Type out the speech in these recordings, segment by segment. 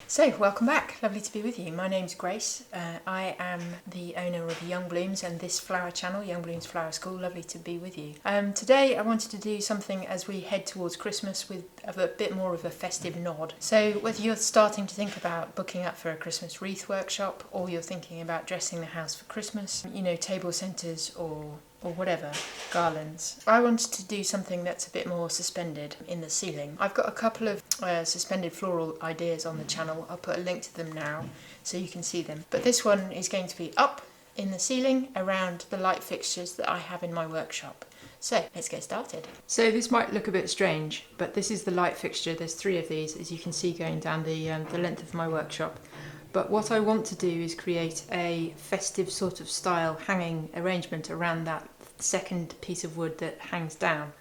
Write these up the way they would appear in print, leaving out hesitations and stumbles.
So, welcome back. Lovely to be with you. My name's Grace. I am the owner of Young Blooms and this flower channel, Young Blooms Flower School. Lovely to be with you. Today I wanted to do something as we head towards Christmas with a bit more of a festive nod. So whether you're starting to think about booking up for a Christmas wreath workshop, or you're thinking about dressing the house for Christmas, table centres or whatever, garlands. I wanted to do something that's a bit more suspended in the ceiling. I've got a couple of suspended floral ideas on the channel. I'll put a link to them now so you can see them. But this one is going to be up in the ceiling around the light fixtures that I have in my workshop. So let's get started. So this might look a bit strange, but this is the light fixture. There's 3 of these, as you can see, going down the length of my workshop. But what I want to do is create a festive sort of style hanging arrangement around that second piece of wood that hangs down.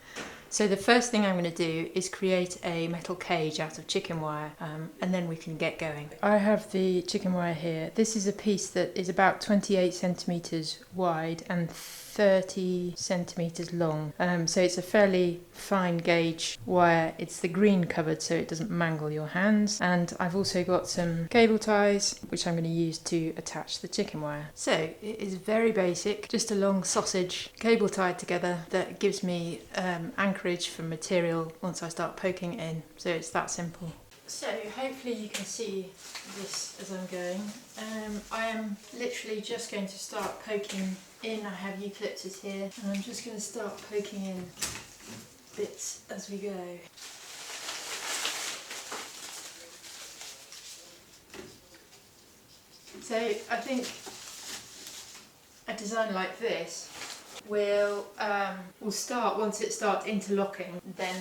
So the first thing I'm going to do is create a metal cage out of chicken wire, and then we can get going. I have the chicken wire here. This is a piece that is about 28 centimetres wide and 30 centimetres long. So it's a fairly fine gauge wire. It's the green covered so it doesn't mangle your hands. And I've also got some cable ties which I'm going to use to attach the chicken wire. So it is very basic, just a long sausage cable tied together that gives me anchorage for material once I start poking it in. So it's that simple. So hopefully you can see this as I'm going. I am literally just going to start poking in. I have eucalyptus here and I'm just going to start poking in bits as we go. So I think a design like this will start once it starts interlocking, then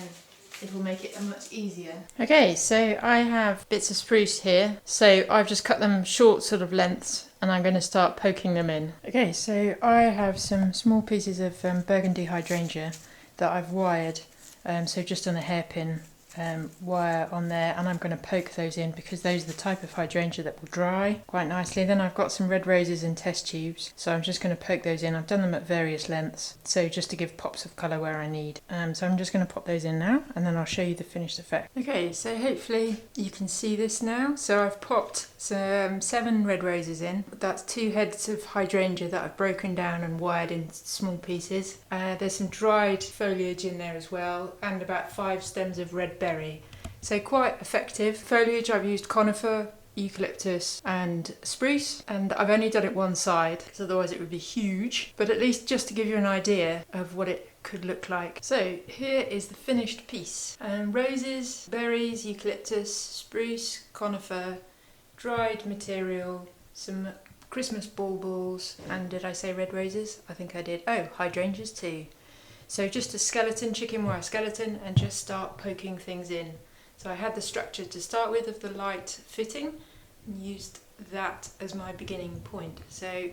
it will make it much easier. Okay, so I have bits of spruce here. So I've just cut them short sort of lengths and I'm going to start poking them in. Okay, so I have some small pieces of burgundy hydrangea that I've wired, so just on a hairpin wire on there, and I'm going to poke those in because those are the type of hydrangea that will dry quite nicely. Then I've got some red roses in test tubes, so I'm just going to poke those in. I've done them at various lengths, so just to give pops of colour where I need. So I'm just going to pop those in now and then I'll show you the finished effect. Okay, so hopefully you can see this now. So I've popped some 7 red roses in. That's 2 heads of hydrangea that I've broken down and wired in small pieces. There's some dried foliage in there as well, and about 5 stems of red berry. So quite effective. Foliage, I've used conifer, eucalyptus and spruce, and I've only done it one side because otherwise it would be huge, but at least just to give you an idea of what it could look like. So here is the finished piece. Roses, berries, eucalyptus, spruce, conifer, dried material, some Christmas baubles, and did I say red roses? I think I did. Oh, hydrangeas too. So just a skeleton, chicken wire skeleton, and just start poking things in. So I had the structure to start with of the light fitting and used that as my beginning point. So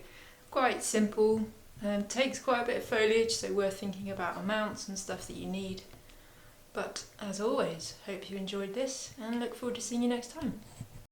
quite simple, and takes quite a bit of foliage, so worth thinking about amounts and stuff that you need. But as always, hope you enjoyed this and look forward to seeing you next time.